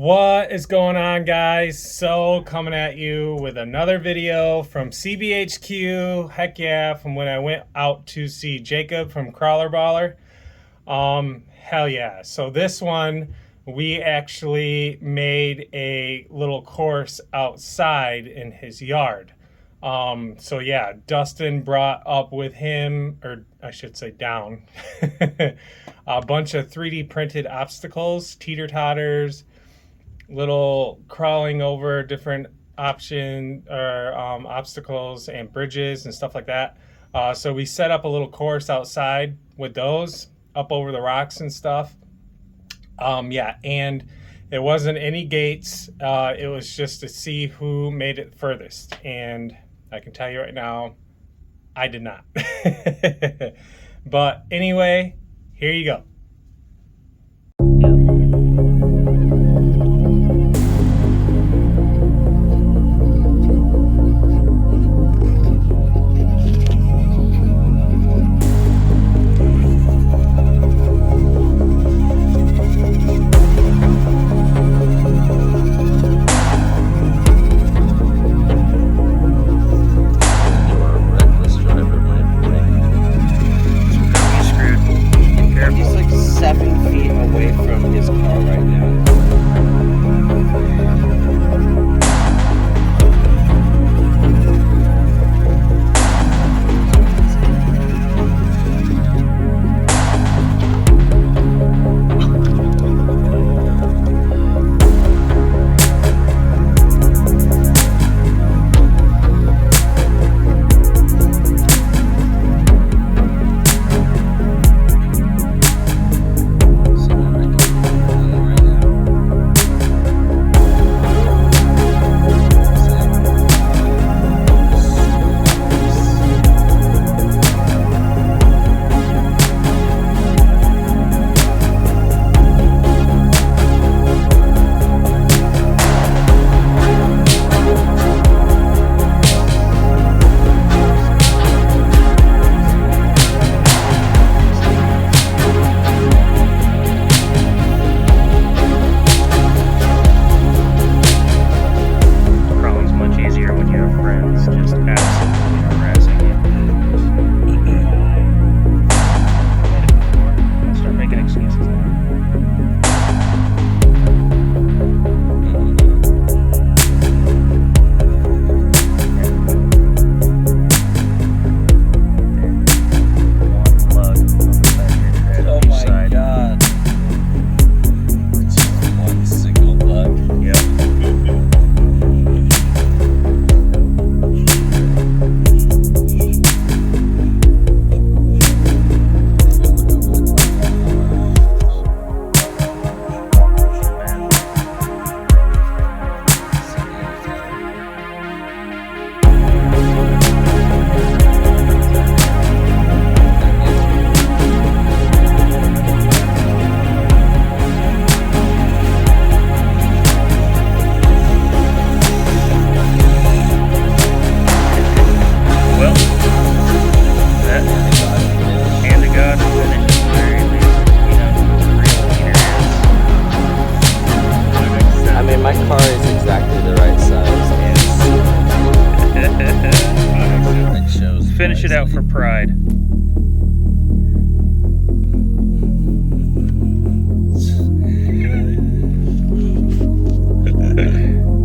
What is going on, guys? So coming at you with another video from C.B.H.Q. Heck yeah, from when I went out to see Jacob from Crawler Baller. Hell yeah. So this one, we actually made a little course outside in his yard. So yeah, Dustin brought up with him, or I should say down, a bunch of 3D printed obstacles, teeter-totters, little crawling over different obstacles and bridges and stuff like that. So we set up a little course outside with those up over the rocks and stuff. Yeah, and it wasn't any gates. It was just to see who made it furthest. And I can tell you right now, I did not. But anyway, here you go. Finish it out for pride.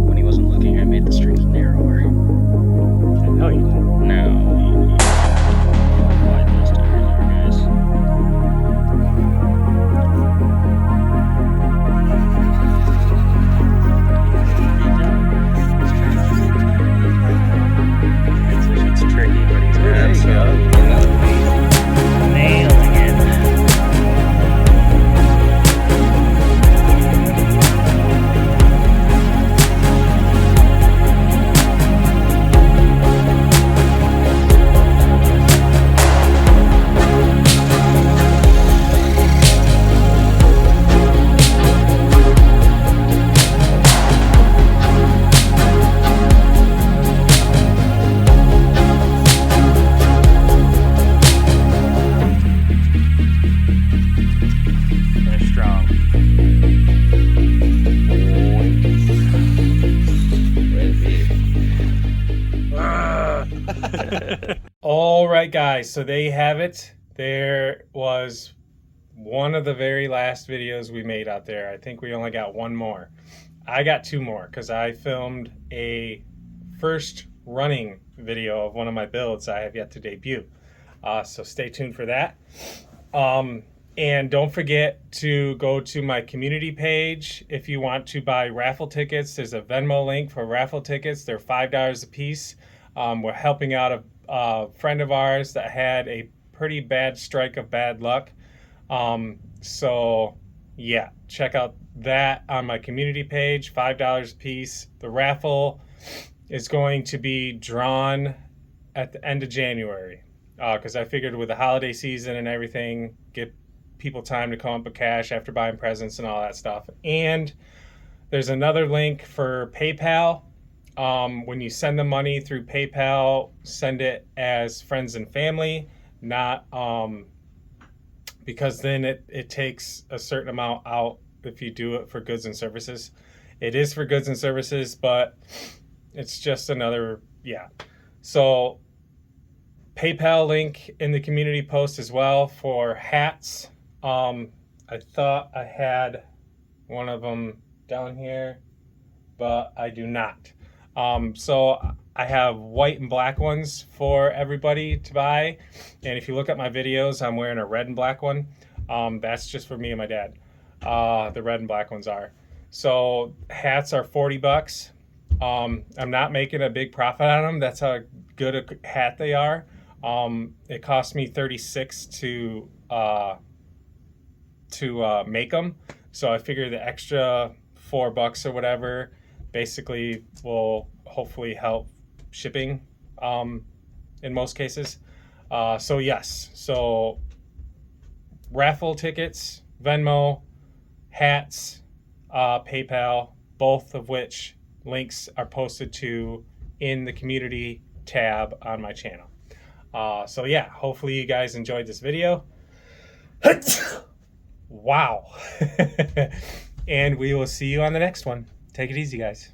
When he wasn't looking, I made the strings narrower. No, you didn't. No. Wide this time earlier, guys. It's tricky, but he's good. There you go. All right, guys, so there you have it. There was one of the very last videos we made out there. I think we only got one more. I got two more because I filmed a first running video of one of my builds I have yet to debut. So stay tuned for that. And don't forget to go to my community page if you want to buy raffle tickets. There's a Venmo link for raffle tickets. They're $5 a piece. We're helping out a friend of ours that had a pretty bad strike of bad luck. So yeah, check out that on my community page, $5 a piece. The raffle is going to be drawn at the end of January because I figured with the holiday season and everything, get people time to come up with cash after buying presents and all that stuff. And there's another link for PayPal. When you send the money through PayPal, send it as friends and family, not because then it takes a certain amount out if you do it for goods and services. It is for goods and services, but it's just another, yeah. So PayPal link in the community post as well for hats. I thought I had one of them down here, but I do not. So I have white and black ones for everybody to buy. And if you look at my videos, I'm wearing a red and black one. That's just for me and my dad. The red and black ones are. So hats are 40 bucks. I'm not making a big profit on them. That's how good a hat they are. It cost me 36 to make them. So I figure the extra $4 or whatever basically will hopefully help shipping in most cases. So yes, so raffle tickets, Venmo, hats, PayPal, both of which links are posted to in the community tab on my channel. So yeah, hopefully you guys enjoyed this video. Wow. And we will see you on the next one. Take it easy, guys.